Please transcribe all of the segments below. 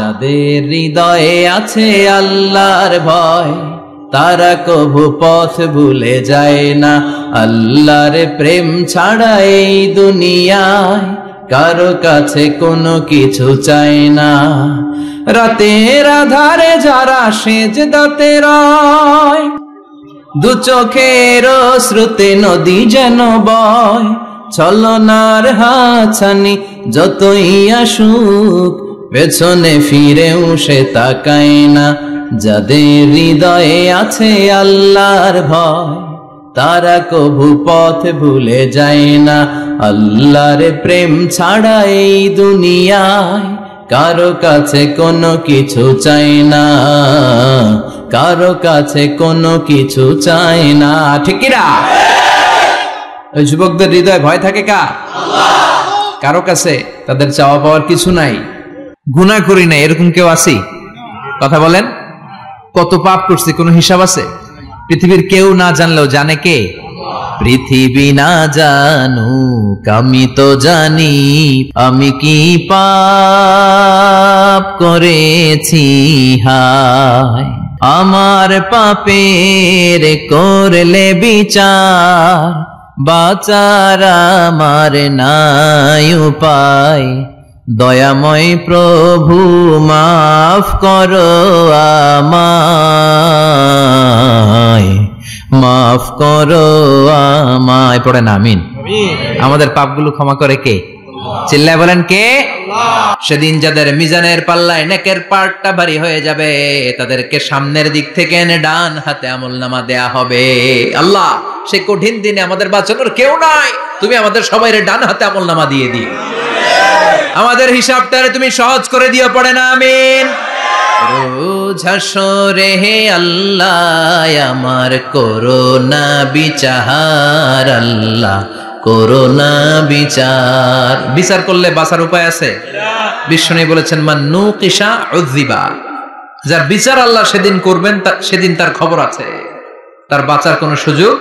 যাদের হৃদয়ে আছে আল্লাহর ভয়, তারা কভু পথ ভুলে যায় না। আল্লাহর প্রেম ছাড়া এই দুনিয়ায় কারো কাছে কোনো কিছু চায় না। রাতের আধারে যারা সেজদাতে রয়, দু চোখের শ্রুতে নদী যেন বয়। ছলনার হাতছানি যতই আসুক, পেছনে ফিরেও সে তাকায় না। যাদের হৃদয়ে আছে আল্লাহর ভয়, তারা কভু পথ ভুলে যায় না। আল্লাহর প্রেম ছাড়া এই দুনিয়ায় কারো কাছে কোনো কিছু চায় না, কারো কাছে কোনো কিছু চায় না। ঠিক কি না? ওই যুবকদের হৃদয়ে ভয় থাকে কার? কারো কাছে তাদের চাওয়া পাওয়ার কিছু নাই, গুনাহ করি না, এরকম কেউ আছে? কথা বলেন। কত পাপ করছে কোনো হিসাব আছে? পৃথিবীর কেউ না জানলেও জানে কে? পৃথিবী না জানুক আমি তো জানি, আমি কি পাপ করেছি হায়। আমার পাপের করলে বিচার, বাঁচার আমার নাই উপায়। দয়াময় প্রভু মাফ করো আমায়, মাফ করো আমায়। পড়েন আমিন। আমাদের পাপগুলো ক্ষমা করে কে? চিল্লায় বলেন কে? সেদিন যাদের মিজানের পাল্লায় নেকের পার্টটা ভারী হয়ে যাবে, তাদেরকে সামনের দিক থেকে এনে ডান হাতে আমলনামা দেয়া হবে। আল্লাহ, সেই কঠিন দিনে আমাদের বাঁচানোর কেউ নাই, তুমি আমাদের সবাই ডান হাতে আমলনামা দিয়ে দিও, আমাদের হিসাবটারে তুমি সহজ করে দিও। পড়েন আমিন। রোজ হাসরে হে আল্লাহ আমার করোনা বিচার, আল্লাহ করোনা বিচার। বিচার করলে বাঁচার উপায় আছে? বিষ্ণু বলেছেন মান নুকিশা উযিবা, যার বিচার আল্লাহ সেদিন করবেন সেদিন তার খবর আছে, তার বাঁচার কোনো সুযোগ।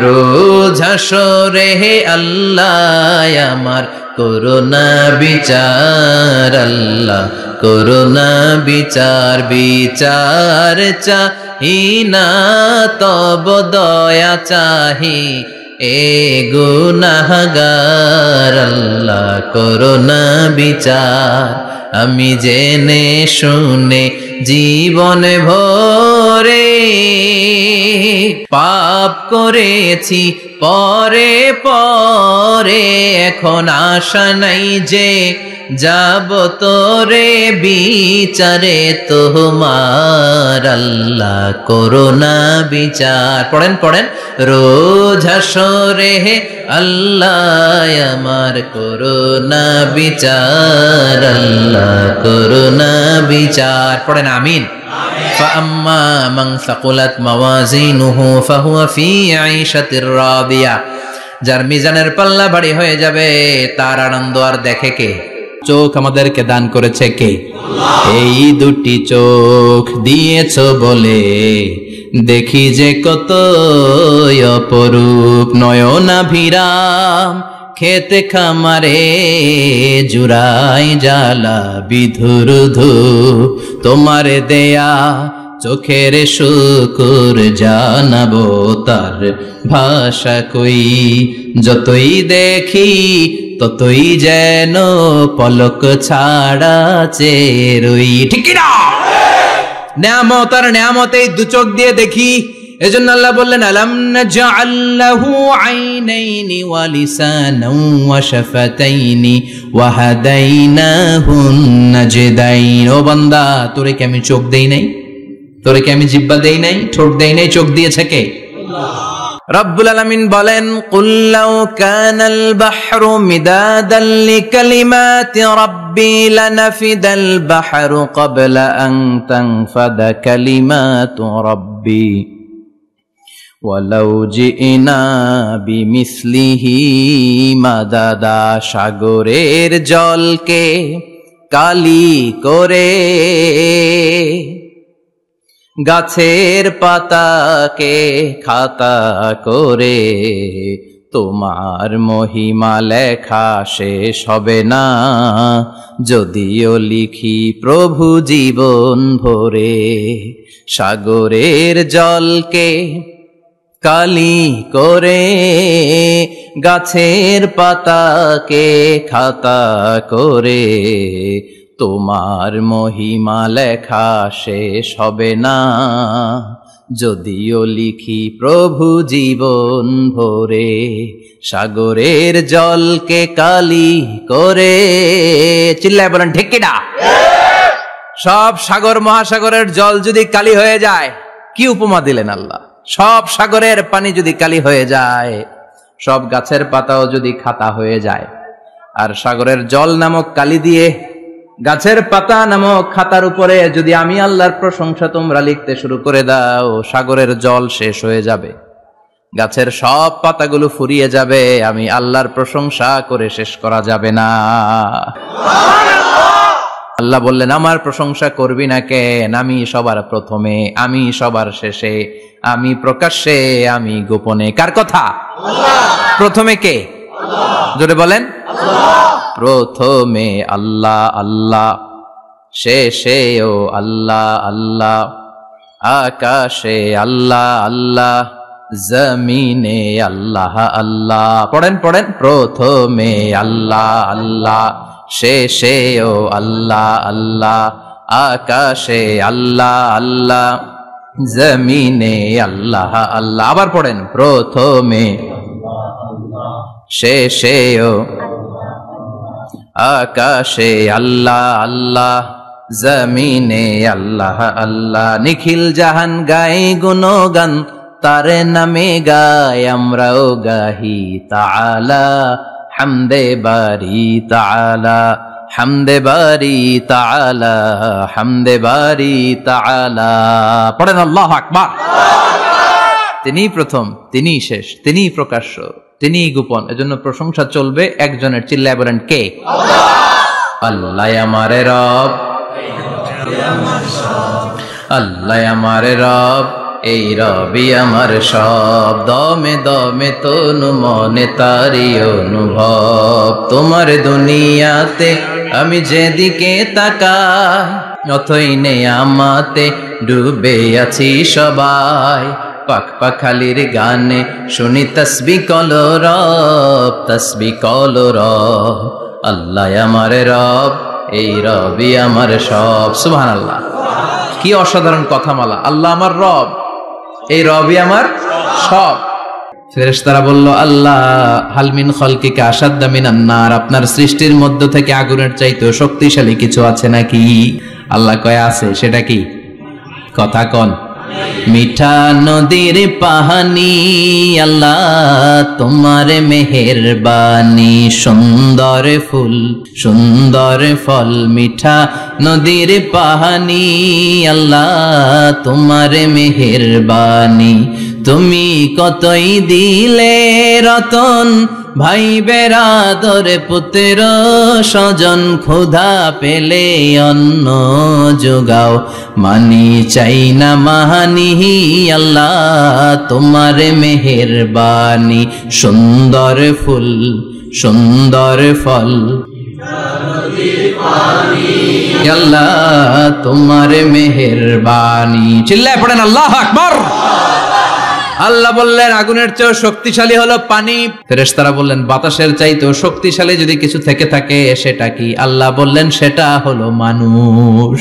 রোজ হাসরে হে আল্লাহ আমার করোনা বিচার, আল্লাহ করোনা বিচার। বিচার চাহি না তব দয়া চাহি, এ গুনাহগার আল্লাহ করোনা বিচার। আমি জেনে শুনে জীবন ভরে পাপ করেছি পরে পরে, এখন আশা নাই যে যাব তোরে বিচারে তোমার, আল্লাহ করোনা বিচার। পড়েন পড়েন। রোজ হাসরে হে আল্লাহ আমার করোনা বিচার, আল্লাহ করোনা বিচার। পড়েন আমিন। فأما من ثقلت موازينه فهو في عيشة راضية, যার মিজানের পাল্লা ভারী হয়ে যাবে তার আনন্দ আর দেখে কে? চোখ আমাদেরকে দান করেছে কে? এই দুটি চোখ দিয়েছো বলে দেখি যে কত অপরূপ। নয়নাভিরাম খেতে খামারে জুড়াই জ্বালা বিধুরধু, তোমার দেয়া চোখের শুকুর জানাবো তার ভাষা কই। যতই দেখি ততই যেন পলক ছাড়া চেরুই। ঠিক কি না? নেয়ামত আর নেয়ামতেই দু চোখ দিয়ে দেখি। এজন্য আল্লাহ বললেন আলাম নাজআল লাহু আইনাইনি ওয়া লিসানান ওয়া শাফাতাইনি ওয়া হাদাইনাহুন নাজদাইন। ও বান্দা, তোরে কি আমি চোখ দেই নাই? তোরে কি আমি জিহ্বা দেই নাই? ঠোঁট দেই নাই? চোখ দিয়েছে কে? আল্লাহ। রব্বুল আলামিন বলেন কুল লাউ কানাল বাহরু মিদাদান লিকালিমাতি রাব্বি লানাফিদাল বাহরু ক্বাবলা আন তানফাদা কালিমাতু রাব্বি ওয়ালাউ জিনা বিমিসলিহি মাদাদা। সাগরের জলকে কালি করে, গাছের পাতাকে খাতা করে, তোমার মহিমা লেখা শেষ হবে না, যদিও লিখি প্রভু জীবন ভরে। সাগরের জলকে কালি করে, গাছের পাতাকে খাতা করে, তোমার মহিমা লেখা শেষ হবে না, যদিও লিখি প্রভু জীবন ভরে। সাগরের জলকে কালি করে, চিল্লায় বলেন ঠিক কিনা? সব সাগর মহাসাগরের জল যদি কালি হয়ে যায়, কি উপমা দিলেন আল্লাহ। সব সাগরের পানি যদি কালি হয়ে যায়, সব গাছের পাতাও যদি খাতা হয়ে যায়, আর সাগরের জল নামক কালি দিয়ে গাছের পাতা নামক খাতার উপরে যদি আমি আল্লাহর প্রশংসা তোমরা লিখতে শুরু করে দাও, সাগরের জল শেষ হয়ে যাবে, গাছের সব পাতাগুলো ফুরিয়ে যাবে, আমি আল্লাহর প্রশংসা করে শেষ করা যাবে না। আল্লাহ বললেন, আমার প্রশংসা করবি না কেন? আমি সবার প্রথমে, আমি সবার শেষে, আমি প্রকাশ্যে, আমি গোপনে। কার কথা? প্রথমে কে? জোরে বলেন। প্রথমে আল্লাহ আল্লাহ, শেষেও আল্লাহ আল্লাহ, আকাশে আল্লাহ আল্লাহ, জমিনে আল্লাহ আল্লাহ। পড়েন পড়েন। প্রথমে আল্লাহ আল্লাহ, শেষেও আল্লাহ আল্লাহ, আকাশে আল্লাহ আল্লাহ, জমিনে আল্লাহ আল্লাহ। আবার পড়েন। প্রথমে শেষেও আকাশে আল্লাহ আল্লাহ, জমিনে আল্লাহ আল্লাহ। নিখিল জাহান গায়ে গুণগান, তার নামে গায় আমরাও গাহি তাআলা, হামদে বারি তাআলা, হামদে বারি তাআলা, হামদে বারি তাআলা। পড়েন আল্লাহু আকবার। তিনিই প্রথম, তিনিই শেষ, তিনিই প্রকাশ্য, তিনিই গোপন। এজন্য প্রশংসা চলবে একজনের। চিল্লায় বলেন কে? আল্লাহ আমারে রব, আল্লাহ আমারে রব, এই রবি আমার সব। দমে দমে তনু মনে তারি অনুভব। তোমার দুনিয়াতে আমি যেদিকে তাকাই, অথই নেই আমাতে ডুবে আছি সবাই। পাক পাখালির গানে শুনি তসবিহ কলো রব, তসবিহ কলো রব। আল্লাহ আমার রব, এই রবি আমার সব। সুবহানাল্লাহ। কি অসাধারণ কথামালা। আল্লাহ আমার রব, এই রবি আমার সব। ফেরেশতারা বলল, আল্লাহ হালমিন খলকিকা আশাদ্দা মিনান নার, আপনার সৃষ্টির মধ্য থেকে আগুনের চাইতেও শক্তিশালী কিছু আছে নাকি? আল্লাহ কয় আছে। সেটা কি? কথা কন। মিঠা নদীর পাহানি, আল্লাহ তোমার মেহেরবানি। সুন্দর ফুল সুন্দর ফল, মিঠা নদীর পাহানি, আল্লাহ তোমার মেহেরবানি। তুমি কতই দিলে রতন, ভাই বেরাদর পুত্র স্বজন। ক্ষুধা পেলে অন্ন যোগাও, মানি চাই না মাহানি, আল্লাহ তোমার মেহেরবানি। সুন্দর ফুল সুন্দর ফল, আল্লাহ তোমার মেহেরবানি। চিল্লায় পড়েন আল্লাহু আকবার। আল্লাহ বললেন, আগুনের চেয়েও শক্তিশালী হলো পানি। ফেরেশতারা বললেন, বাতাসের চাইতেও শক্তিশালী যদি কিছু থেকে থাকে সেটা কি? আল্লাহ বললেন, সেটা হলো মানুষ।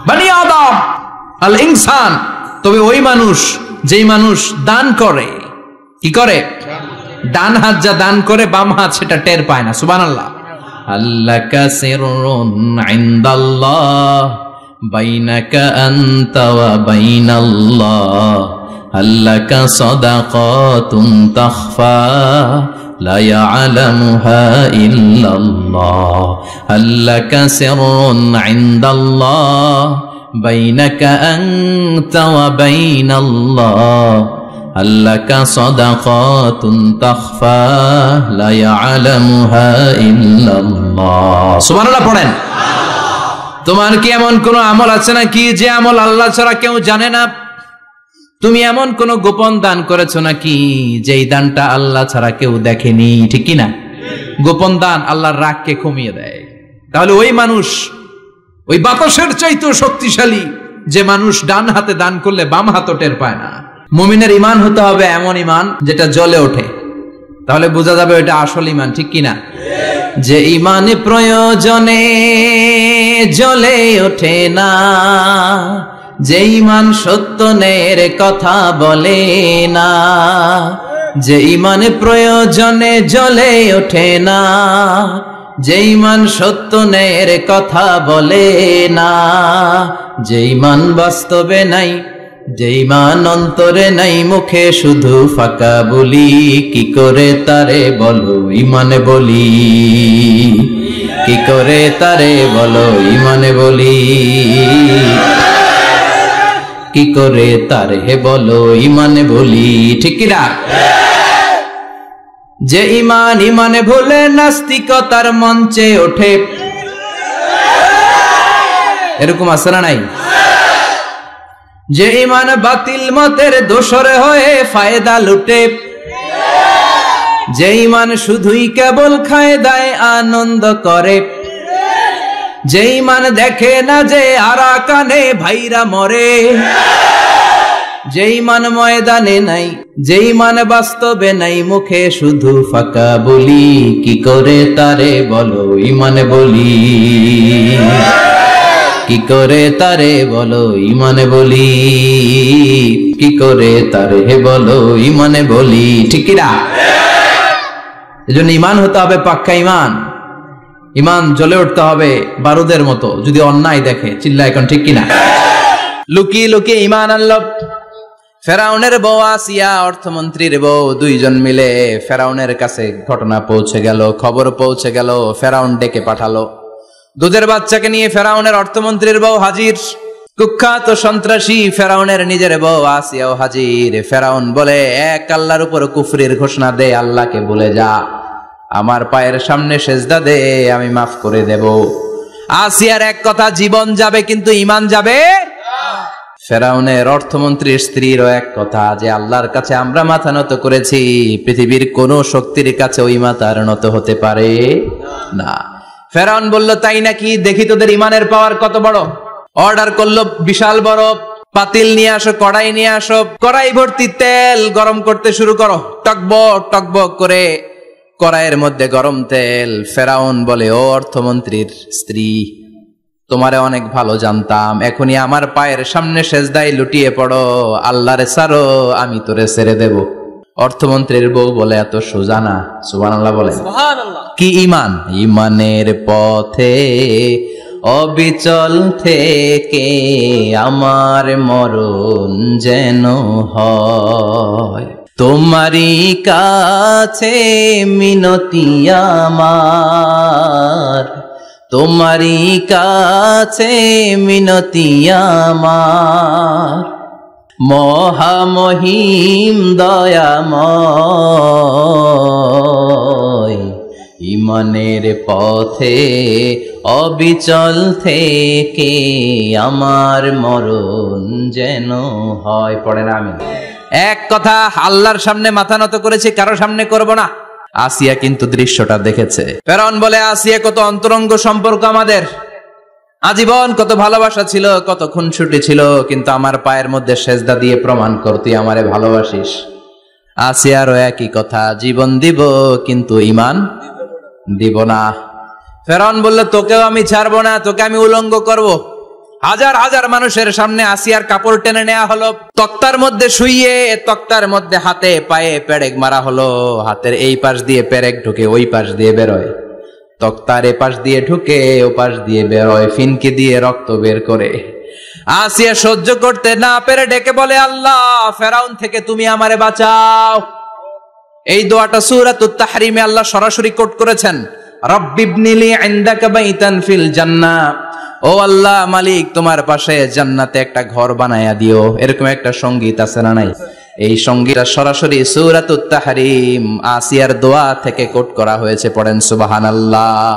বনি আদম, আল ইনসান। তবে ওই মানুষ যেই মানুষ দান করে। কি করে? ডান হাত যা দান করে, বাম হাত সেটা টের পায় না। সুবহানাল্লাহ। আল্লাহ কাসিরুন ইনদাল্লাহ, বাইনাকা আনতা ওয়া বাইনাল্লাহ। আল্লাকা সাদাকাতুন তাখফা, লা ইয়ালামুহা ইল্লাল্লাহ। আল্লাকা সিররুন ইনদাল্লাহ, বাইনাকা আনতা ওয়া বাইনাল্লাহ। আল্লাকা সাদাকাতুন তাখফা, লা ইয়ালামুহা ইল্লাল্লাহ। সুবহানাল্লাহ পড়েন। তোমার কি এমন কোন আমল আছে নাকি যে আমল আল্লাহ ছাড়া কেউ জানে না? তুমি এমন কোন গোপন দান করেছো নাকি যেই দানটা আল্লাহ ছাড়া কেউ দেখেনি, ঠিক কিনা? গোপন দান আল্লাহর রাগকে কমিয়ে দেয়। তাহলে ওই মানুষ ওই বাতাসের চাইতেও শক্তিশালী যে মানুষ ডান হাতে দান করলে বাম হাতও টের পায় না। মুমিনের ঈমান হতে হবে এমন ঈমান যেটা জ্বলে ওঠে, তাহলে বোঝা যাবে ওটা আসল ঈমান, ঠিক কিনা? যে ঈমান প্রয়োজনে জ্বলে ওঠে না, যে ঈমান সত্যের কথা বলে না, যে ঈমান প্রয়োজনে জ্বলে ওঠে না, যে ঈমান সত্যের কথা বলে না, যে ঈমান বাস্তবে নাই, যে ঈমান অন্তরে নাই, মুখে শুধু ফাঁকা বলি, কি করে তারে বলো ঈমানে বলি, কি করে তারে বলো ঈমানে বলি, কি করে তারে বলো ঈমানে বলি, ঠিক কিনা? যে ঈমান ঈমানে ভুলে নাস্তিকতার মঞ্চে ওঠে, এরকম আছে না নাই? যে ঈমান বাতিল মতের দোসর হয়ে ফায়দা লুটে, যে ঈমান শুধুই কেবল খায় দায় আনন্দ করে, যে ঈমান দেখে না যে আরাকানে ভাইরা মরে, যে ঈমান ময়দানে নাই, যে ঈমান বাস্তবে নাই, মুখে শুধু ফাঁকা বলি, কি করে তারে বলো ঈমানে বলি, কি করে তারে বলো ঈমানে বলি, কি করে তারে বলো ঈমানে বলি, ঠিক কিনা? এজন্য ঈমান হতে হবে পাক্কা ঈমান। ঈমান জ্বলে উঠতে হবে বারুদের মতো, যদি অন্যায় দেখে চিল্লায় এখন, ঠিক কিনা? লুকিয়ে লুকিয়ে ঈমান আনলো ফেরাউনের বউ আসিয়া, অর্থমন্ত্রীর বউ, দুইজন মিলে ফেরাউনের কাছে ঘটনা পৌঁছে গেল, খবর পৌঁছে গেল। ফেরাউন ডেকে পাঠালো, দুধের বাচ্চাকে নিয়ে ফেরাউনের অর্থমন্ত্রীর বউ হাজির, কুখ্যাত সন্ত্রাসী ফেরাউনের নিজের বউ আসিয়াও হাজির। ফেরাউন বলে, এক আল্লাহর উপর কুফরির ঘোষণা দে, আল্লাহকে বলে যা, আমার পায়ের সামনে সেজদা দে, আমি মাফ করে দেব। আসিয়ার এক কথা, জীবন যাবে কিন্তু ঈমান যাবে। ফেরাউনের অর্থমন্ত্রীর স্ত্রীরও এক কথা, যে আল্লাহর কাছে আমরা মাথা নত করেছি, পৃথিবীর কোন শক্তির কাছে ওই মাথার নত হতে পারে না। ফেরাউন বলল, তাই নাকি? দেখি তোদের ঈমানের পাওয়ার কত বড়। অর্ডার করলো, বিশাল বড় পাতিল নিয়ে আসো, কড়াই নিয়ে আসো, কড়াই ভর্তি তেল গরম করতে শুরু করো, টকবক টকবক করে কড়াইয়ের মধ্যে গরম তেল। ফেরাউন বলে, ও অর্থমন্ত্রীর স্ত্রী, তোমারে অনেক ভালো জানতাম, এখনই আমার পায়ের সামনে সেজদায় লুটিয়ে পড়ো, আল্লাহরে ছাড়ো, আমি তোরে ছেড়ে দেব। অর্থমন্ত্রীর বউ বলে, এত সোজা না। সুবহানাল্লাহ বলে। কি ঈমান? ঈমানের পথে অবিচল থেকে আমার মরণ যেন হয়, তোমারই কাছে মিনতি আমার, তোমারই কাছে মিনতি আমার, মহামহিম দয়াময়, ঈমানের পথে অবিচল থেকে আমার মরণ যেন হয়। পড়েন আমিন। এক কথা, আল্লাহর সামনে মাথা নত করেছি, কারো সামনে করব না। আসিয়া কিন্তু দৃশ্যটা দেখেছে। ফেরাউন বলে, আসিয়া, কত অন্তরঙ্গ সম্পর্ক আমাদের, আজীবন কত ভালোবাসা ছিল, কত খুনসুটি ছিল, কিন্তু আমার পায়ের মধ্যে সেজদা দিয়ে প্রমাণ কর তুই আমারে ভালোবাসিস। আসিয়ারও একই কথা, জীবন দিব কিন্তু ঈমান দিব না। ফেরাউন বলল, তোকেও আমি ছাড়বো না, তোকে আমি উলঙ্গ করব। হাজার হাজার মানুষের সামনে আসিয়ার কাপড় টেনে নেওয়া হলো, তক্তার মধ্যে শুইয়ে তক্তার মধ্যে হাতে পায়ে পেরেক মারা হলো। হাতের এই পাশ দিয়ে পেরেক ঢুকে ওই পাশ দিয়ে বেরোয়, তক্তার এ পাশ দিয়ে ঢুকে ও পাশ দিয়ে বেরোয়, ফিনকি দিয়ে রক্ত বের করে। আসিয়া সহ্য করতে না পেরে ডেকে বলে, আল্লাহ, ফেরাউন থেকে তুমি আমারে বাঁচাও। এই দোয়াটা সূরাতুত তাহরিমে আল্লাহ সরাসরি কোট করেছেন, রব্বিবনিলি ইনদাকা বাইতান ফিল জান্নাহ, ও আল্লাহ মালিক, তোমার পাশে জান্নাতে একটা ঘর বানায়া দিও। এরকম একটা সংগীত আছে না নাই? এই সংগীতটা সরাসরি সূরাতুত তাহরিম আসিয়ার দোয়া থেকে কোট করা হয়েছে। পড়েন সুবহানাল্লাহ।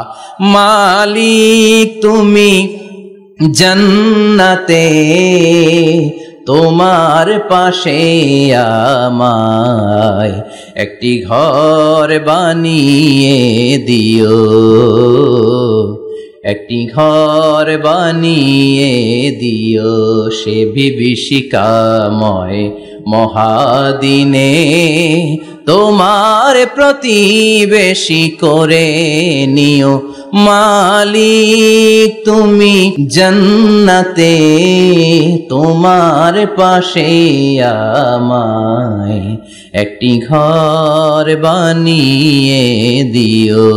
মালিক তুমি জান্নাতে তোমার পাশে আমায় একটি ঘর বানিয়ে দিও, একটি ঘর বানিয়ে দিও সে বিভীষিকাময় মহাদিনে, তোমার প্রতিবেশী করে নিও মালিক তুমি জান্নাতে, তোমার পাশে আমায় একটি ঘর বানিয়ে দিও,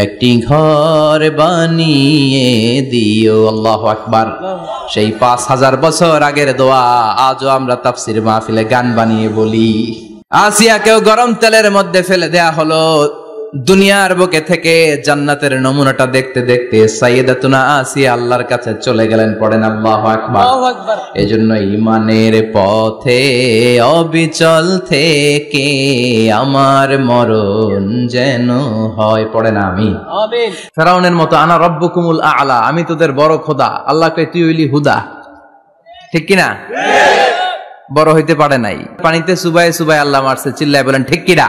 একটি ঘর বানিয়ে দিও। আল্লাহু আকবার। সেই 5000 বছর আগের দোয়া আজও আমরা তাফসীর মাহফিলে গান বানিয়ে বলি। আসিয়াকেও গরম তেলের মধ্যে ফেলে দেয়া হলো, দুনিয়ার বুকে থেকে জান্নাতের নমুনাটা দেখতে দেখতে সাইয়েদাতুনা আসিয়া আল্লাহর কাছে চলে গেলেন। পড়েন আল্লাহু আকবার। এজন্য ঈমানের পথে অবিচল থেকে আমার মরণ যেন হয়। পড়েন আমিন। ফেরাউনের মতো আনা রব্বুকুমুল আ'লা, আমি তোদের বড় খোদা। আল্লাহকে তুই হইলি হুদা, ঠিক কিনা? বড় হইতে পারে নাই, পানিতে সুবাই সুবাই আল্লাহ মারছে, চিল্লায় বলেন ঠিক কিনা?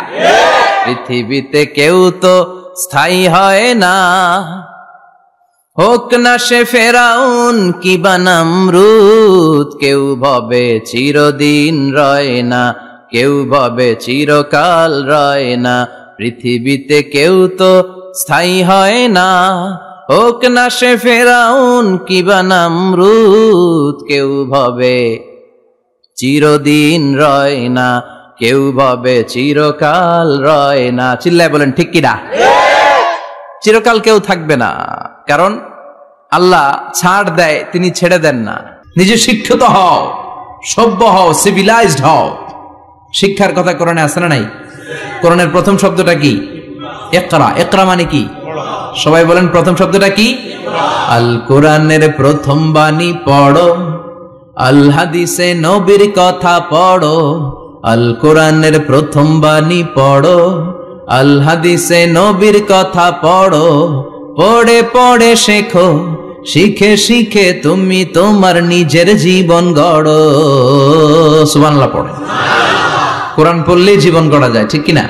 পৃথিবীতে কেউ তো স্থায়ী হয় না, হোক না সে ফেরাউন কিবা নমরুদ, কেউ ভাবে চিরদিন রয় না, কেউ ভাবে চিরকাল রয় না। পৃথিবীতে কেউ তো স্থায়ী হয় না, হোক না সে ফেরাউন কিবা নমরুদ, কেউ ভাবে চিরদিন রয় না, কেউ ভাবে চিরকাল রয় না। চিল্লায় বলেন ঠিক কিনা? চিরকাল কেউ থাকবে না, কারণ আল্লাহ ছাড় দেয়, তিনি ছেড়ে দেন না। নিজে শিক্ষিত হও, সভ্য হও, সিভিলাইজড হও। শিক্ষার কথা কোরআনে আছে না নাই? কোরআনের প্রথম শব্দটা কি? ইকরা। ইকরা মানে কি? সবাই বলেন প্রথম শব্দটা কি? আল কোরআনের প্রথম বাণী পড়ো, আল হাদিসে নবীর কথা পড়ো। আল কোরআনের প্রথম বাণী পড়ো, আল হাদিসে নবীর কথা পড়ো। পড়ে পড়ে শেখো, শিখে শিখে তুমি তোমার নিজের জীবন গড়ো। সুবহানাল্লাহ পড়ে। কোরআন পড়লেই জীবন গড়া যায়, ঠিক কিনা?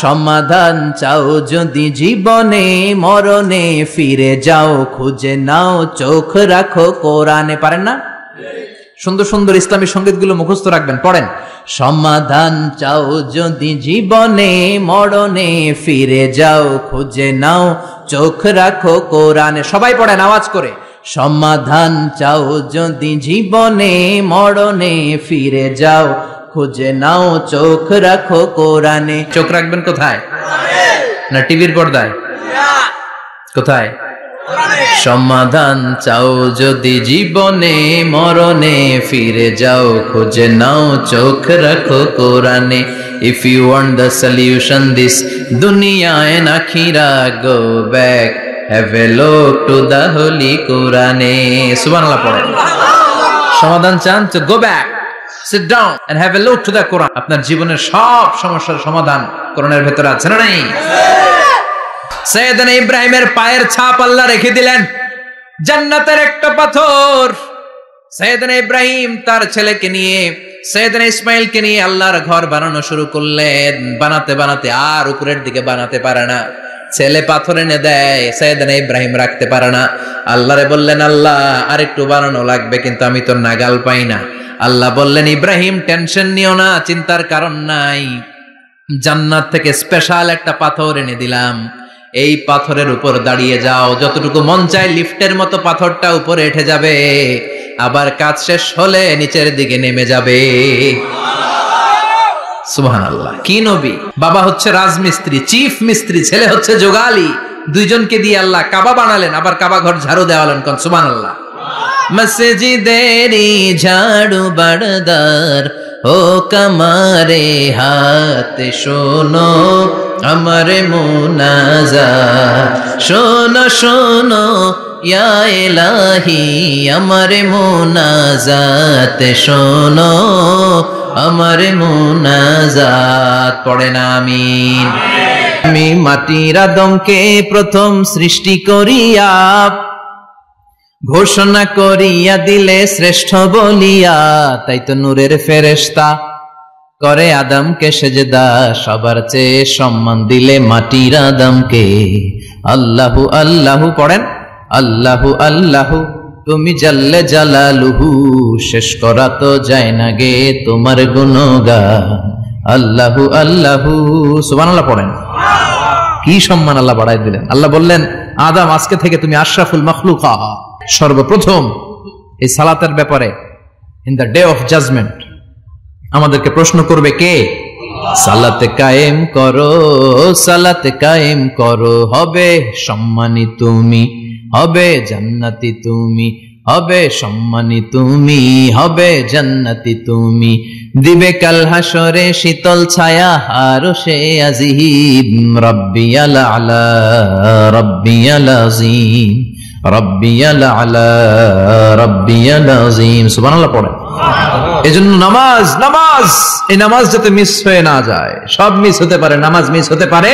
সমাধান চাও যদি জীবনে, মরণে ফিরে যাও, খুঁজে নাও, চোখ রাখো কোরআনে। পারেন না? সুন্দর সুন্দর ইসলামী সঙ্গীতগুলো মুখস্থ রাখবেন, পড়েন। সমাধান চাও যদি জীবনে, মরণে ফিরে যাও, খুঁজে নাও, চোখ রাখো কোরআনে। সবাই পড়েন আওয়াজ করে। সমাধান চাও যদি জীবনে, মরণে ফিরে যাও, খুঁজে নাও, চোখ রাখো কোরআনে। চোখ রাখবেন কোথায়? না টিভির পর্দায়? কোথায়? সমাধান চাও যদি জীবনে, মরণে ফিরে যাও, খুঁজে নাও, চোখ রাখো কোরআনে। If you want the solution this dunya and akhira, go back, have a look to the holy Quran. সুবহানাল্লাহ পড়েন। সমাধান চান তো go back, sit down and have a look to the Quran. আপনার জীবনের সব সমস্যার সমাধান কোরআনের ভেতরে আছে না নাই? সাইয়েদনা ইব্রাহিমের পায়ের ছাপ আল্লাহ রেখে দিলেন জান্নাতের একটা পাথর। সাইয়েদনা ইব্রাহিম তার ছেলেকে নিয়ে, সাইয়েদনা ইসমাইলকে নিয়ে আল্লাহর ঘর বানানো শুরু করলেন। বানাতে বানাতে আর উপরের দিকে বানাতে পারে না, ছেলে পাথর এনে দেয়, সাইয়েদনা ইব্রাহিম রাখতে পারে না। আল্লাহরে বললেন, আল্লাহ আর একটু বানানো লাগবে, কিন্তু আমি তো নাগাল পাই না। আল্লাহ বললেন, ইব্রাহিম টেনশন নিও না, চিন্তার কারণ নাই, জান্নাত থেকে স্পেশাল একটা পাথর এনে দিলাম, এই পাথরের উপর দাঁড়িয়ে যাও, যতটুকু মন চায় লিফটের মতো পাথরটা উপরে উঠে যাবে, আবার কাজ শেষ হলে নিচের দিকে নেমে যাবে। সুবহানাল্লাহ। কি নবী! বাবা হচ্ছে রাজমিস্ত্রি, চিফ মিস্ত্রি, ছেলে হচ্ছে যোগালী, দুইজনকে দিয়ে আল্লাহ কাবা বানালেন, আবার কাবা ঘর ঝাড়ু দেওয়ালেন। কোন সুবহানাল্লাহ। মসজিদেরি ঝাড়ু বারদার ও কমারে হাত, শোনো আমার মুনাজাত, শোনো শোনো ইয়া ইলাহি আমার মুনাজাত, শোনো আমার মুনাজাত। পড়েন আমিন। আমি মাটির আদমকে প্রথম সৃষ্টি করিয়া, ঘোষণা করিয়া দিলে শ্রেষ্ঠ বলিয়া, তাই তো নূরের ফেরেশতা করে আদমকে সেজদা, সবার চেয়ে সম্মান দিলে মাটির আদমকে। আল্লাহু আল্লাহু পড়েন, আল্লাহু আল্লাহু তুমি জাল্লে জালালুহু, শেষ করা তো যায় না গে তোমার গুণগান। আল্লাহু আল্লাহু সুবহানাল্লাহ পড়েন। কি সম্মান আল্লাহ বাড়াই দিলেন। আল্লাহ বললেন, আদম আজকে থেকে তুমি আশরাফুল মাখলুকা। সর্বপ্রথম এই সালাতের ব্যাপারে in the day of judgement আমাদেরকে প্রশ্ন করবে কে? সালাতে কায়েম করো, সালাতে কায়েম করো, হবে সম্মানী তুমি, হবে জান্নাতি তুমি, হবে সম্মানী তুমি, হবে জান্নাতি তুমি। দিবে কাল হাসরে শীতল ছায়া আরশে আজিম, রাব্বিয়াল আলা রাব্বিয়াল আযীম, রাব্বিয়াল আলা রাব্বিয়াল আযীম। সুবহানাল্লাহ পড়ে। এজন্য নামাজ, নামাজ, এই নামাজ যাতে মিস হয়ে না যায়। সব মিস হতে পারে, নামাজ মিস হতে পারে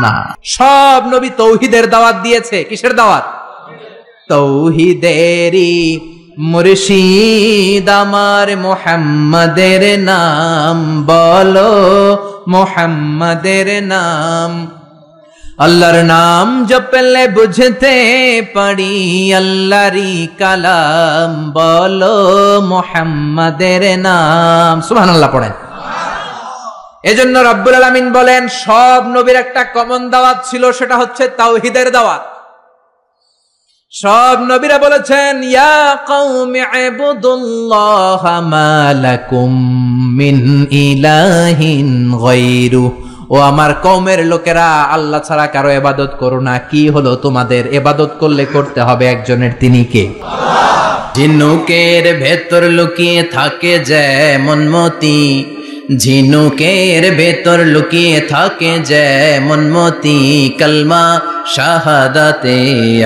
না। সব নবী তৌহিদের দাওয়াত দিয়েছে। কিসের দাওয়াত? তৌহিদেরই মুর্শিদ আমার মুহাম্মাদের নাম বলো, মুহাম্মাদের নাম। আল্লাহর নাম জপলে বুঝতে পারি আল্লাহরই কালাম, বলো মুহাম্মাদের নাম। সুবহানাল্লাহ পড়েন। এজন্য রব্বুল আলামিন বলেন, সব নবীর একটা কমন দাওয়াত ছিল, সেটা হচ্ছে তাওহীদের দাওয়াত। সব নবীরা বলেছেন, ইয়া কওমি ইবুদুল্লাহা মা লাকুম মিন ইলাহিন গায়রু, ও আমার কওমের লোকেরা, আল্লাহ ছাড়া কারো ইবাদত করো না। কি হলো তোমাদের? ইবাদত করলে করতে হবে একজনের, তিনি কে? ঝিনুকের ভেতর লুকিয়ে থাকে যেমন মতি, ঝিনুকের ভেতর লুকিয়ে থাকে যেমন মতি, কালমা শাহাদাতে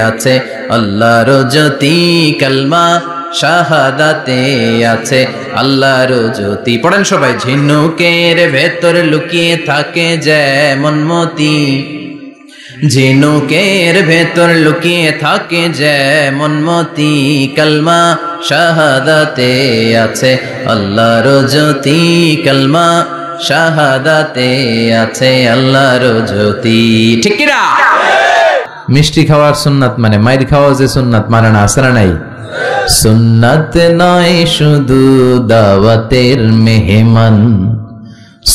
আছে আল্লাহর জ্যোতি, কালমা শাহাদাতে আছে আল্লাহর জ্যোতি। পড়েন সবাই। ঝিনুকের ভেতর লুকিয়ে থাকে যেমন মতি, ঝিনুকের ভেতর লুকিয়ে থাকে যেমন মতি, কালমা শাহাদাতে আছে আল্লাহর জ্যোতি, কালমা শাহাদাতে আছে আল্লাহর জ্যোতি। ঠিক কি না? মিষ্টি খাওয়ার সুন্নাত মানে মাইর খাওয়া যে সুন্নাত মানে না, আছে না নাই? সুন্নাত নয় শুধু দাওয়াতের মেহমান,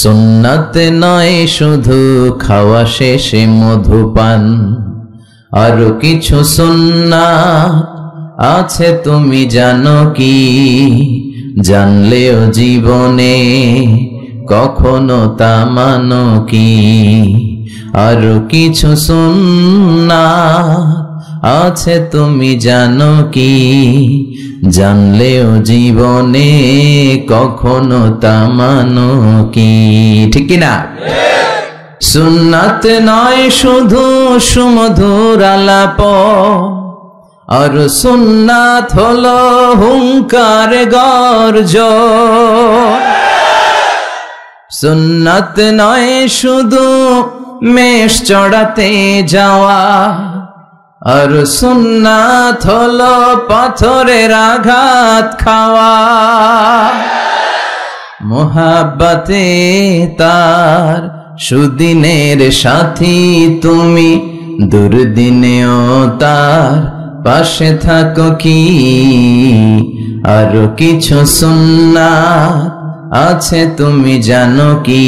সুন্নাত নয় শুধু খাওয়া শেষে মধুপান, আরো কিছু সুন্নাত আছে তুমি জানো কি? জানলেও জীবনে কখনো তা মানো কি? আরো কিছু সুন্নাত আছে তুমি জানো কি? জানলেও জীবনে কখনো তা মানো কি? ঠিক কিনা? সুন্নাত নয় শুধু সুমধুর আলাপ, আর সুন্নাত হলো হুঙ্কার গর্জন। সুন্নাত নয় শুধু মেষ চড়াতে যাওয়া, আর সুন্নাত হলো পাথরের আঘাত খাওয়া। মোহাব্বতে তার সুদিনের সাথী তুমি, দুর্দিনেও তার পাশে থাকো কি? আরো কিছু সুন্নাত আছে তুমি জানো কি?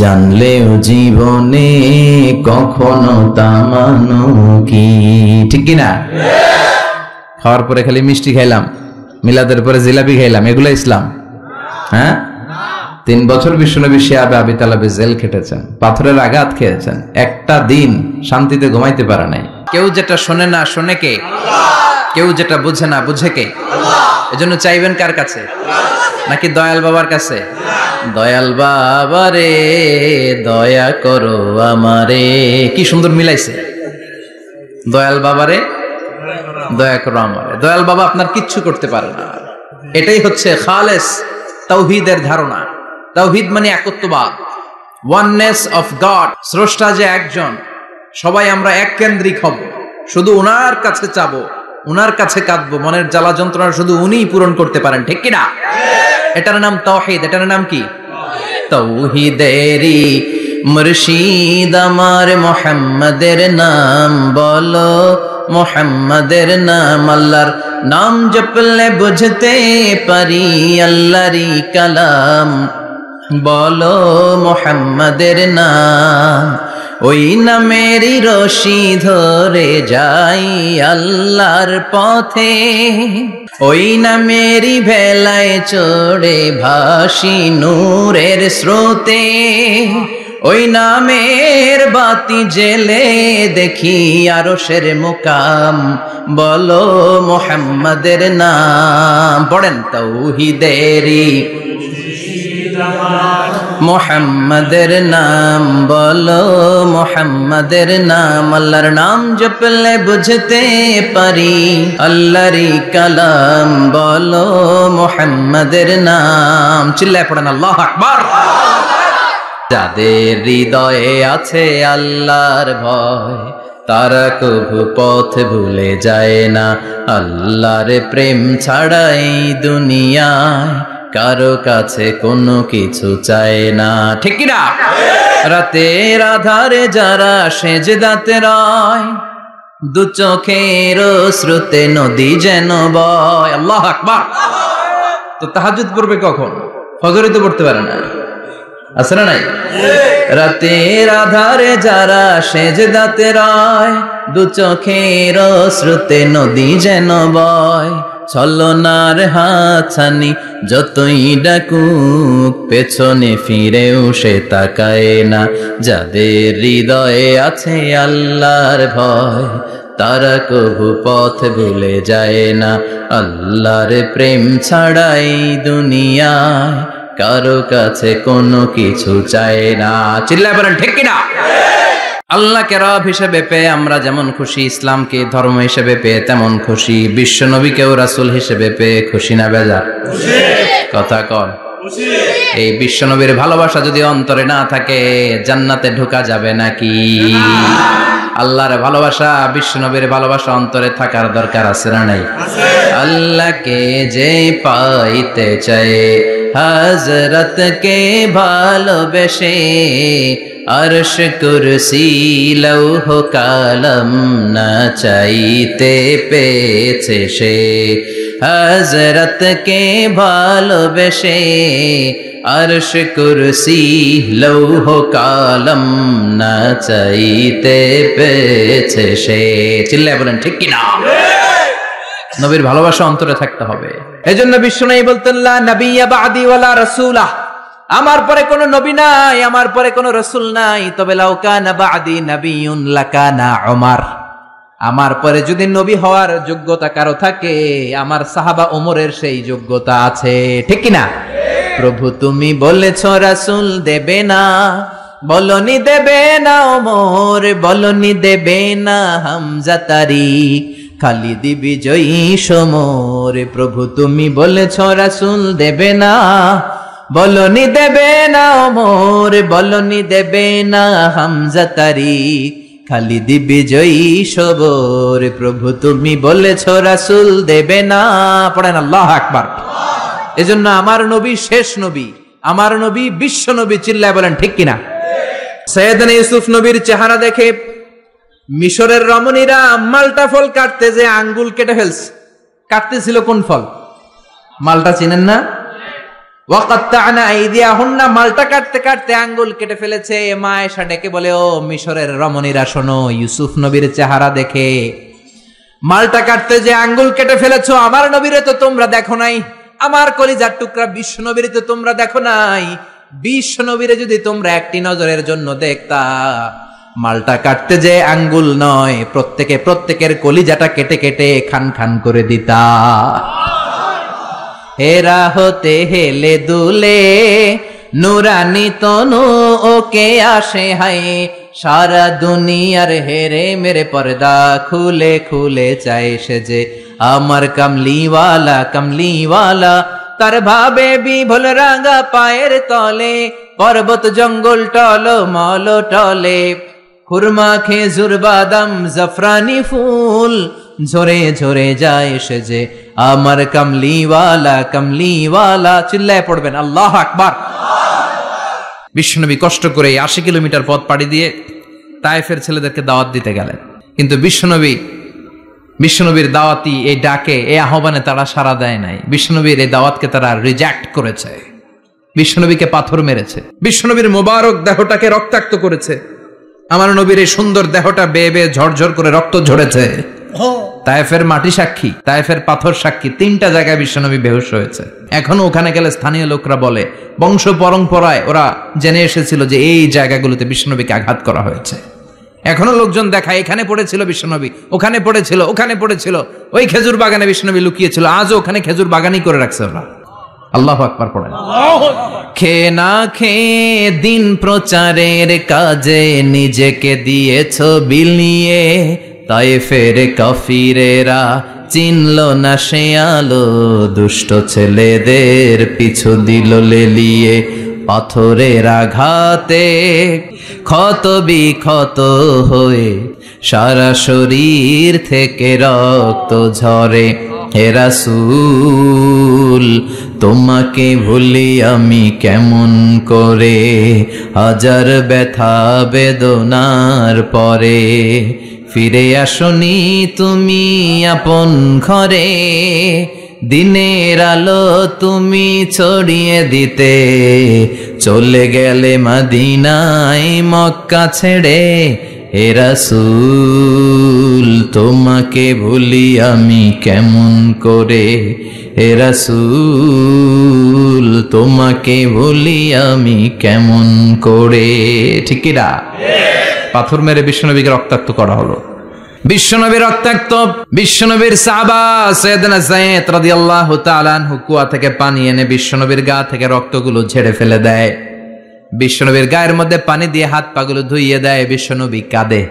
জানলেও জীবনে কখনো তা মানো কি? ঠিক কিনা? খাওয়ার পরে খালি মিষ্টি খাইলাম, মিলাদের পরে জিলাপি খাইলাম, এগুলো ইসলাম? হ্যাঁ, 3 বছর বিশ্বনবী শিয়াবে আবি তালেবে জেল খেটেছেন, পাথরের আঘাত খেয়েছেন, একটা দিন শান্তিতে ঘুমাইতে পারে নাই। কেউ যেটা শোনে না শোনে কে? কেউ যেটা বুঝে না বুঝে কে? এজন্য চাইবেন কার কাছে? নাকি দয়াল বাবার কাছে? দয়াল বাবা রে দয়া করো আমারে। কি সুন্দর মিলাইছে, দয়াল বাবা রে দয়া করো আমারে। দয়াল বাবা আপনার কিচ্ছু করতে পারে না। এটাই হচ্ছে খালেস তাওহীদের ধারণা। তাওহীদ মানে একত্ববাদ, ওয়াননেস অফ গড। স্রষ্টা যে একজন, সবাই আমরা এক কেন্দ্রিক হব, শুধু ওনার কাছে চাবো, উনার কাছে কাঁদবো, মনের জ্বালা যন্ত্রণা শুধু উনিই পূরণ করতে পারেন, ঠিক কিনা? এটার নাম তাওহীদ। এটার নাম কি? তাওহীদেরই মুর্শিদ আমার মুহাম্মাদের নাম বলো, মুহাম্মাদের নাম। আল্লাহর নাম জপলে বুঝতে পারি আল্লাহরই কালাম বলো, মুহাম্মাদের নাম। ওই নামেরই রশি ধরে যাই আল্লাহর পথে, ওই নামেরই ভেলায় চড়ে ভাসি নূরের স্রোতে, ওই নামের বাতি জেলে দেখি আরশের মুকাম বলো, মুহাম্মাদের নাম। পড়েন তাওহীদেরই মুহাম্মাদের নাম বলো, মুহাম্মাদের নাম। আল্লাহর নাম জপলে বুঝতে পারি আল্লাহরই কালাম বলো, মুহাম্মাদের নাম। চিল্লায় পড়েন আল্লাহু আকবার। যাদের হৃদয়ে আছে আল্লাহর ভয়, তারা কভু পথ ভুলে যায় না। আল্লাহর প্রেম ছাড়া এই দুনিয়ায় কারো কাছে কোনো কিছু চায় না, ঠিক কিনা? রাতের আধারে যারা সেজদাতে রয়, দু চোখের স্রোতে নদী যেন বয়। আল্লাহু আকবার। তো তাহাজ্জুদ পড়বে কখন? ফজরে তো পড়তে পারে না, আছে না নাই? রাতের আধারে যারা সেজদাতে রয়, দু চোখের স্রোতে নদী যেন বয়। ছলনার হাতছানি যতই ডাকুক, পেছনে ফিরেও সে তাকায় না। যাদের হৃদয়ে আছে আল্লাহর ভয়, তারা কভু পথ ভুলে যায় না। আল্লাহর প্রেম ছাড়াই দুনিয়ায় কারো কাছে কোনো কিছু চায় না। চিল্লায় বলেন ঠিক কিনা? আল্লাহকে রব হিসেবে পেয়ে আমরা যেমন খুশি, ইসলামকে ধর্ম হিসেবে পেয়ে তেমন খুশি, বিশ্ব নবীকেও রাসূল হিসেবে পেয়ে খুশি না বেজার? কথা কন। এই বিশ্ব নবীর ভালোবাসা যদি অন্তরে না থাকে, জান্নাতে ঢোকা যাবে নাকি? আল্লাহর ভালোবাসা, বিশ্ব নবীর ভালোবাসা অন্তরে থাকার দরকার আছে না নাই? আল্লাহকে যে পাইতে চায়, হযরতকে ভালোবেসে, আরশ কুরসি লৌহ কালাম না চাইতে পেয়েছে সে। হযরতকে ভালোবেসে, আরশ কুরসি লৌহ কালাম না চাইতে পেয়েছে সে। চিল্লায় বলেন ঠিক কিনা? নবীর ভালোবাসা অন্তরে থাকতে হবে। এজন্য বিশ্বনবী বলতেন, লা নাবিয়্যা বা'দি ওয়ালা রাসূলা, আমার পরে কোনো নবী নাই, আমার পরে কোনো রাসূল নাই। তবে লাউ কানা বা'দি নাবিয়্যুন লাকানা উমর, আমার পরে যদি নবী হওয়ার যোগ্যতা কারো থাকে, আমার সাহাবা ওমরের সেই যোগ্যতা আছে, ঠিক কিনা? প্রভু তুমি বলেছ রাসূল দেবে না, বলনি দেবে না ওমর, বলনি দেবে না হামজা তারিক, খালিদ বিজয়ী সমর। প্রভু তুমি বলেছ রাসূল দেবে না, বলনি দেবে না ওমর, বলনি দেবে না হামজা তারিক, খালিদ বিজয়ী সমর। প্রভু তুমি বলেছ রাসূল দেবে না। পড়েন আল্লাহু আকবার। এজন্য আমার নবী শেষ নবী, আমার নবী বিশ্ব নবী। চিল্লায় বলেন ঠিক কিনা? সৈয়দনা ইউসুফ নবীর চেহারা দেখে মিশরের রমণীরা মালটা ফল কাটতে যে আঙ্গুল কেটে ফেলছে। কাটতেছিল কোন ফল? মালটা চিনেন না? ওয়াকাত্তা'না আইদিয়াহুন্না, মালটা কাটতে কাটতে আঙ্গুল কেটে ফেলেছে। মা আয়েশা ডেকে বলে, ও মিশরের রমণীরা শোনো, ইউসুফ নবীর চেহারা দেখে মালটা কাটতে যে আঙ্গুল কেটে ফেলেছো, আমার নবীরে তো তোমরা দেখো নাই, আমার কলিজার টুকরা বিশ্ব নবীরে তো তোমরা দেখো নাই। বিশ্ব নবীরে যদি তোমরা একটি নজরের জন্য দেখতা, মালটা কাটতে যে আঙ্গুল নয়, প্রত্যেকের কলিজাটা কেটে কেটে খান খান করে দিতা। হেরা হতে হেলে দুলে নুরানি তনু ওকে আসে হায়, সারা দুনিয়ার হেরে মেরে পর্দা খুলে খুলে চায় সে যে আমার কামলিওয়ালা কামলিওয়ালা। তার ভাবে বিভোল রাঙা পায়ের তলে, পর্বত জঙ্গল টল মল টলে, খুরমা খেজুর বাদাম জাফরানি ফুল, ঝরে ঝরে যায় সে যে আমার কামলিওয়ালা কামলিওয়ালা। চিল্লায় পড়বেন আল্লাহু আকবার। বিশ্বনবী কষ্ট করে 80 কিলোমিটার পথ পাড়ি দিয়ে তায়েফের ছেলেদেরকে দাওয়াত দিতে গেলেন, কিন্তু বিশ্বনবীর দাওয়াতি এই ডাকে, এই আহ্বানে তারা সাড়া দেয় নাই। বিশ্বনবীর এই দাওয়াতকে তারা রিজেক্ট করেছে, বিশ্বনবীকে পাথর মেরেছে, বিশ্বনবীর মোবারক দেহটাকে রক্তাক্ত করেছে। আমার নবীর এই সুন্দর দেহটা বেয়ে বেয়ে ঝরঝর করে রক্ত ঝরেছে। তায়েফের মাটি সাক্ষী, তায়েফের পাথর সাক্ষী, 3টা জায়গায় বিশ্বনবী বেহুশ হয়েছে। এখনো ওখানে গেলে স্থানীয় লোকরা বলে, বংশ পরম্পরায় ওরা জেনে এসেছিল যে এই জায়গাগুলোতে বিশ্বনবীকে আঘাত করা হয়েছে। এখনো লোকজন দেখায় এখানে পড়েছিল বিশ্বনবী, ওখানে পড়েছিল, ওখানে পড়েছিল, ওই খেজুর বাগানে বিশ্বনবী লুকিয়েছিল, আজও ওখানে খেজুর বাগানই করে রাখছে ওরা। আল্লাহু আকবার পড়েন। খেয়ে না খেয়ে দিন প্রচারের কাজে নিজেকে দিয়েছ বিলিয়ে, তায়েফের কাফিরেরা চিনল না সে আলো, দুষ্ট ছেলেদের পিছু দিল লেলিয়ে। পাথরের আঘাতে ক্ষত বিক্ষত হয়ে সারা শরীর থেকে রক্ত ঝরে। হে রাসূল তোমাকে ভুলি আমি কেমন করে, হাজার ব্যথা বেদনার পরে। ফিরে আসনি তুমি আপন ঘরে, দিনের আলো তুমি ছড়িয়ে দিতে। চলে গেলে মদিনায় মক্কা ছেড়ে। হে রাসূল তোমাকে ভুলি আমি কেমন করে, হে রাসূল তোমাকে ভুলি আমি কেমন করে। ঠিক কি না? পাথর মেরে বিশ্বনবীকে রক্তাক্ত করা হলো। বিশ্বনবী রক্তাক্ত, বিশ্বনবীর সাহাবা সাইয়েদনা যায়েদ রাদিয়াল্লাহু তাআলা আনহু কুয়া থেকে পানি এনে বিশ্বনবীর গা থেকে রক্তগুলো ঝেড়ে ফেলে দেয়। বিশ্বনবীর গায়ের মধ্যে পানি দিয়ে হাত পাগুলো ধুইয়ে দেয়। বিশ্বনবী কাঁদে,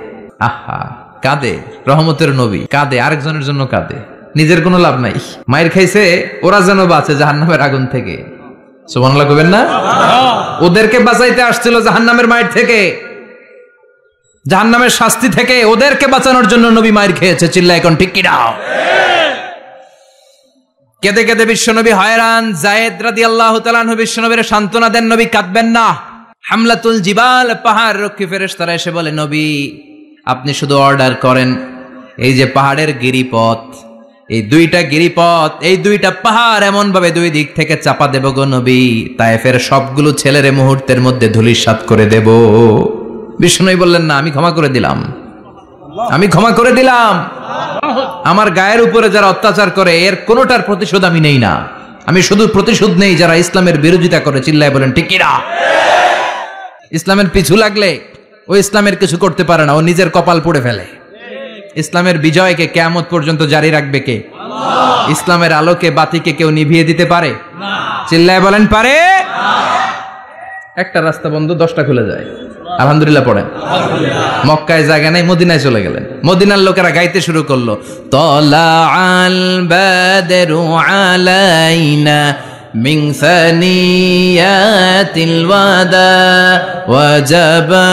আহা কাঁদে, রহমতের নবী কাঁদে, আরেকজনের জন্য কাঁদে, নিজের কোনো লাভ নাই। মায়ের খাইছে, ওরা যেন বাঁচে জাহান্নামের আগুন থেকে। সুবহানাল্লাহ কইবেন না? ওদেরকে বাঁচাইতে আসছিল জাহান্নামের মায়ের থেকে, জাহান্নামের শাস্তি থেকে ওদেরকে বাঁচানোর জন্য নবী মায়ের খেয়েছে। চিল্লায় এখন ঠিক কি না? কেঁদে কেঁদে বিশ্বনবী হয়রান। যায়েদ রাদিয়াল্লাহু তাআলা আনহু বিশ্বনবীর সান্ত্বনা দেন, নবী কাঁদবেন না। হামলাতুল জিবাল, পাহাড় রক্ষী ফেরেশতারা এসে বলে, নবী আপনি শুধু অর্ডার করেন, এই যে পাহাড়ের গিরিপথ, এই 2টা গিরিপথ, এই 2টা পাহাড় এমন ভাবে 2 দিক থেকে চাপা দেব গো নবী, তায়েফের সবগুলো ছেলেরে মুহূর্তের মধ্যে ধূলিসাৎ করে দেব। বিষ্ণুই বললেন, না আমি ক্ষমা করে দিলাম, আমি ক্ষমা করে দিলাম। আমার গায়ের উপরে যারা অত্যাচার করে এর কোনোটার প্রতিশোধ আমি নেই না। আমি শুধু প্রতিশোধ নেই যারা ইসলামের বিরোধিতা করে। চিল্লায় বলেন ঠিক কি না? ইসলামের পিছু লাগলে ও ইসলামের কিছু করতে পারে না, ও নিজের কপাল পুড়ে ফেলে। ইসলামের বিজয়কে কিয়ামত পর্যন্ত জারি রাখবে কে? ইসলামের আলোকে বাতিকে কেউ নিভিয়ে দিতে পারে? চিল্লায় বলেন পারে? একটা রাস্তা বন্ধ, 10টা খুলে যায়। আলহামদুলিল্লাহ পড়েন। মক্কায় জায়গা নাই, মদিনায় চলে গেলেন। মদিনার লোকেরা গাইতে শুরু করলো, তলা আল বাদরু আলাইনা মিন সানিয়াতিল ওয়াদা ওয়াজাবা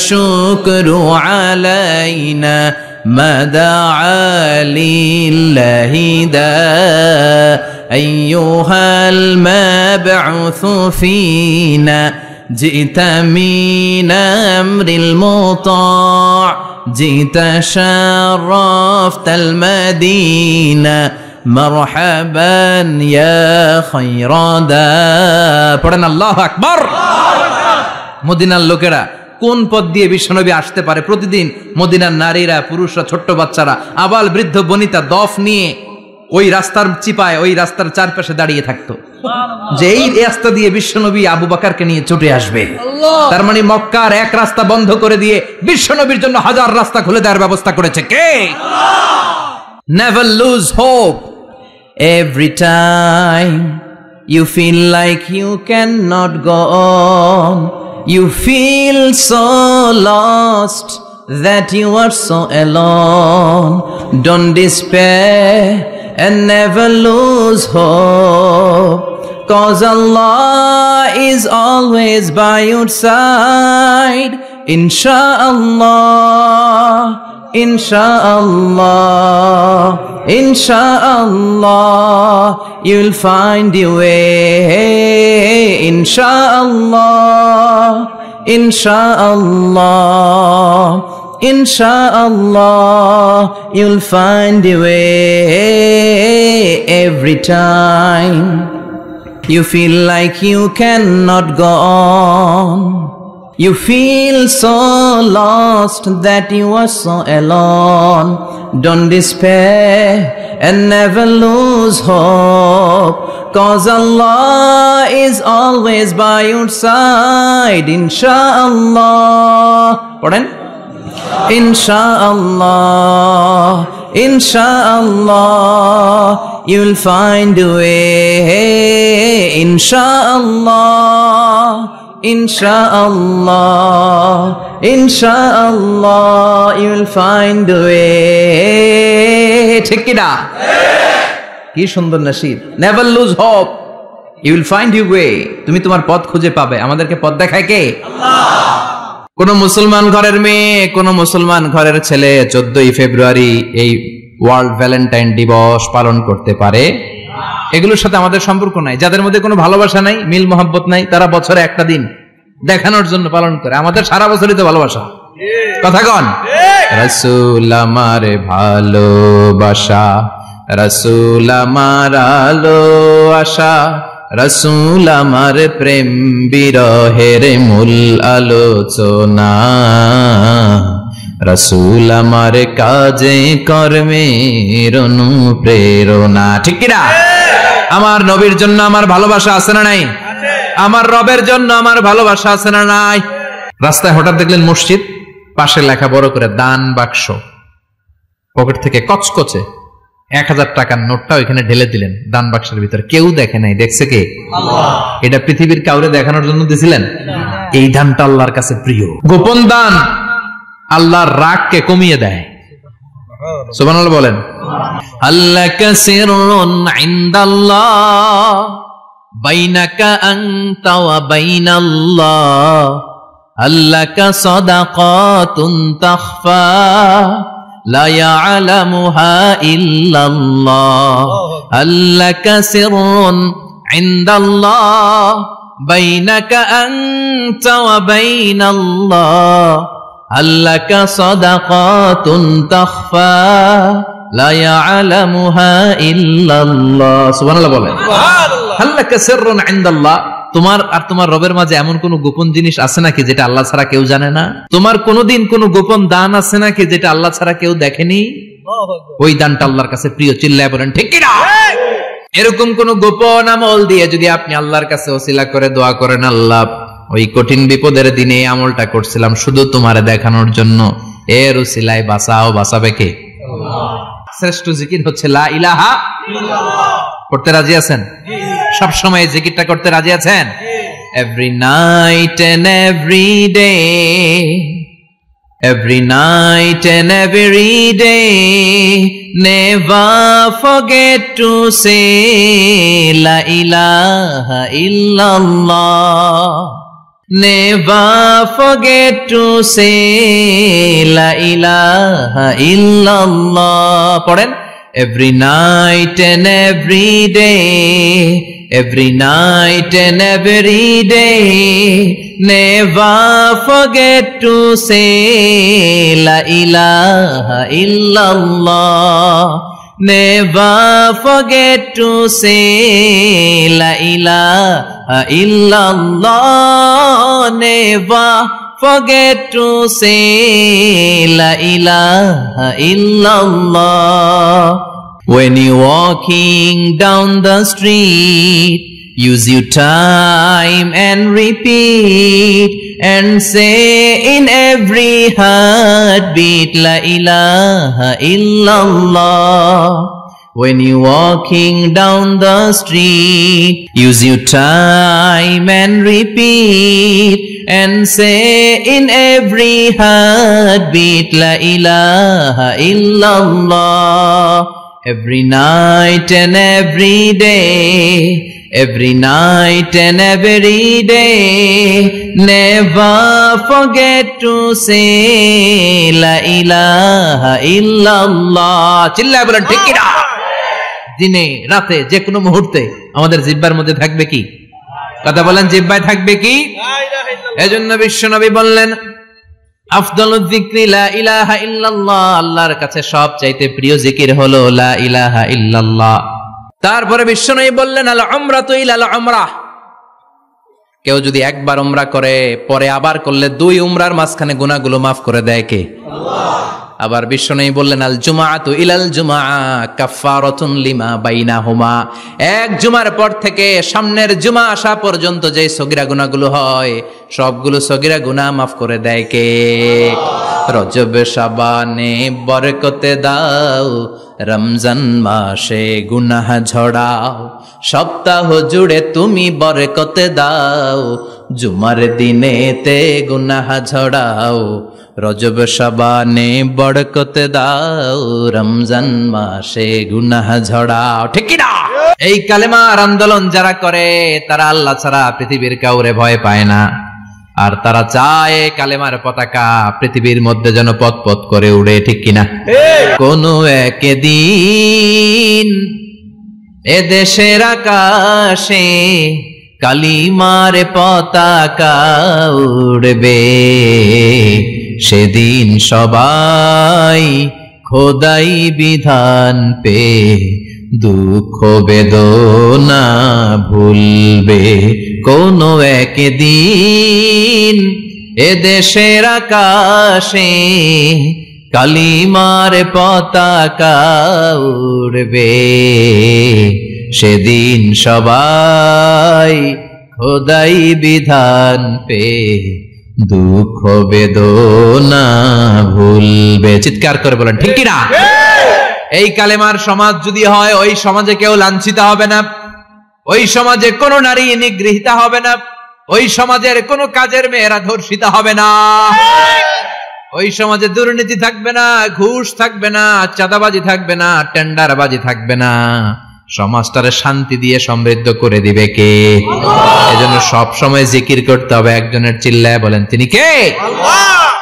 শুকরু আলাইনা মাদাআ লিল্লাহি দা আইয়ুহাল মাবউসু ফিনা جئت من أمر المطاع جئت شرفت المدينة مرحبا يا خير دا পড়েন আল্লাহু আকবার। মদিনার লোকেরা কোন পথ দিয়ে বিশ্বনবী আসতে পারে? প্রতিদিন মদিনার নারীরা, পুরুষরা, ছোট্ট বাচ্চারা, আবাল বৃদ্ধ বনিতা দফ নিয়ে ওই রাস্তার চিপায়, ওই রাস্তার চারপাশে দাঁড়িয়ে থাকতো যে এই রাস্তা দিয়ে বিশ্বনবী আবু বকরকে নিয়ে ছুটে আসবে। তার মানে মক্কার এক রাস্তা বন্ধ করে দিয়ে বিশ্বনবীর জন্য হাজার রাস্তা খুলে দেওয়ার ব্যবস্থা করেছে কে? Never lose hope. Every time you feel like you cannot go on, you feel so lost that you are so alone. Don't despair and never lose hope, 'cause Allah is always by your side. Inshallah, inshallah, Inshallah, you'll find your way. Inshallah, inshallah, inshallah, you'll find your way. Every time you feel like you cannot go on, you feel so lost that you are so alone. Don't despair and never lose hope, 'cause Allah is always by your side. Inshallah. Pardon? Inshallah, inshallah, you'll find a way. Inshallah, Inshallah, Inshallah, you'll find a way. Take it up. কি সুন্দর নসিব। Never lose hope. You will find your way. তুমি তোমার পথ খুঁজে পাবে। আমাদেরকে পথ দেখায় কে? আল্লাহ। কোন মুসলমান ঘরের মেয়ে, কোন মুসলমান ঘরের ছেলে 14ই ফেব্রুয়ারি এই ওয়ার্ল্ড ভ্যালেন্টাইন দিবস পালন করতে পারে? এগুলোর সাথে আমাদের সম্পর্ক নাই। যাদের মধ্যে কোনো ভালোবাসা নাই, মিল মোহাব্বত নাই, তারা বছরে একটা দিন দেখানোর জন্য পালন করে। আমাদের সারা বছরই তো ভালোবাসা। কথা কন। রাসূল আমার ভালোবাসা, রাসূল আমার আলো আশা, রাসূল আমার প্রেম বিরহের মূল আলোচনা, রাসূল আমার কাজে কর্মের অনুপ্রেরণা। ঠিক কিনা? আমার নবীর জন্য আমার ভালোবাসা আছে না নাই? আমার রবের জন্য আমার ভালোবাসা আছে না নাই? রাস্তায় হঠাৎ দেখলেন মসজিদ, পাশে লেখা বড় করে দান বাক্স, পকেট থেকে কচকচে 1000 টাকার নোটটা ওইখানে ঢেলে দিলেন দান বাক্সের ভিতরে। কেউ দেখে নাই, দেখছে কে? আল্লাহ। এটা পৃথিবীর কাউরে দেখানোর জন্য দিছিলেন? এই দানটা আল্লাহর কাছে প্রিয়। গোপন দান আল্লাহর রাগকে কমিয়ে দেয়। সুবহানাল্লাহ বলেন। আল্লাকা সিররুন ইনদাল্লাহ বাইনাকা আনতা ওয়া বাইনাল্লাহ, আল্লাকা সাদাকাতুন তাখফা লা ইয়ালামুহা ইল্লাল্লাহ, আল্লাকা সিররুন ইনদাল্লাহ বাইনাকা আনতা ওয়া বাইনাল্লাহ, আল্লাকা সাদাকাতুন তাখফা লা ইয়ালামুহা ইল্লাল্লাহ। সুবহানাল্লাহ বলেন। সুবহানাল্লাহ। আল্লাকা সিররুন ইনদাল্লাহ, তোমার আর তোমার রবের মাঝে এমন কোন গোপন জিনিস আছে নাকি যেটা আল্লাহ ছাড়া কেউ জানে না? তোমার কোনদিন কোন গোপন দান আছে নাকি যেটা আল্লাহ ছাড়া কেউ দেখেনি? ওই দানটা আল্লাহর কাছে প্রিয়। চিল্লায় বলেন ঠিক কি না? এরকম কোন গোপন আমল দিয়ে যদি আপনি আল্লাহর কাছে ওসিলা করে দোয়া করেন, আল্লাহ ওই কঠিন বিপদের দিনে এই আমলটা করছিলাম শুধু তোমারে দেখানোর জন্য, এর ওসিলায় বাঁচাও, বাঁচাবে কে? আল্লাহ। শ্রেষ্ঠ জিকির হচ্ছে লা ইলাহা ইল্লাল্লাহ। করতে রাজি আছেন? সব সময় জিকিরটা করতে রাজি আছেন? Every night and every day, every night and every day, never forget to say la ilaha illallah, never forget to say la ilaha illallah. পড়েন। Every night and every day, every night and every day, never forget to say la ilaha illallah, never forget to say la ilaha illallah, never forget to say la ilaha illallah. When you're walking down the street, use your time and repeat and say in every heartbeat la ilaha illallah. When you're walking down the street, use your time and repeat and say in every heartbeat la ilaha illallah. Every night and every day, every night and every day. Never forget to say la ilaha illallah. চিল্লায় বলেন ঠিক কি না? দিনে রাতে যে কোনো মুহূর্তে আমাদের জিহ্বার মধ্যে থাকবে কি? কথা বলেন, জিহ্বায় থাকবে কি? এজন্য বিশ্বনবী বললেন আফদালুয যিকরি লা ইলাহা ইল্লাল্লাহ, আল্লাহর কাছে সবচাইতে প্রিয় জিকির হলো লা ইলাহা ইল্লাল্লাহ। তারপরে বিশ্বনবী বললেন আল উমরাতু ইলাল উমরাহ, কেউ যদি একবার উমরা করে পরে আবার করলে 2 উমরার মাঝখানে গুনাহগুলো মাফ করে দেয় কে? আল্লাহ। আবার বিশ্বনবী বললেন আল জুমআতু ইলাল জুমআ কাফফারাতুন লিমা বাইনাহুমা, এক জুমার পর থেকে সামনের জুমা আসা পর্যন্ত যে সগীরা গুনাহগুলো হয় সবগুলো সগীরা গুনাহ মাফ করে দেয় কে? রজব শাবানে বরকতে দাও, রমজান মাসে গুনাহ ঝড়াও, সপ্তাহ জুড়ে তুমি বরকতে দাও, জুমার দিনেতে গুনাহ ঝড়াও, রজব শাবানে বরকতে দাও, রমজান মাসে গুনাহ ঝড়াও। ঠিক কি না? এই কালেমার আন্দোলন যারা করে তারা আল্লাহ ছাড়া পৃথিবীর কাউরে ভয় পায় না, আর তারা চায় কালেমার পতাকা পৃথিবীর মধ্যে যেন পথ পথ করে উড়ে। ঠিক কিনা? কোনো একদিন এদেশের আকাশে কালিমার পতাকা উড়বে, সেদিন সবাই খোদাই বিধান পে দুঃখ বেদনা ভুলবে। কোনো একদিন এদেশের আকাশে কালিমার পতাকা উড়বে, সেদিন সবাই খোদাই বিধান পে দুঃখ বেদনা ভুলবে। চিৎকার করে বলেন ঠিক কি না? এই কালেমার সমাজ যদি হয়, ওই সমাজে কেউ লাঞ্ছিত হবে না, ওই সমাজে কোনো নারী নিগৃহীতা হবে না, ওই সমাজের কোনো কাজের মেয়েরা ধর্ষিত হবে না, ওই সমাজে দুর্নীতি থাকবে না, ঘুষ থাকবে না, চাঁদাবাজি থাকবে না, টেন্ডারবাজি থাকবে না। সমাজটারে শান্তি দিয়ে সমৃদ্ধ করে দিবে কে? এজন্য সব সময় জিকির করতে হবে একজনের। চিল্লায় বলেন তিনি কে? আল্লাহ।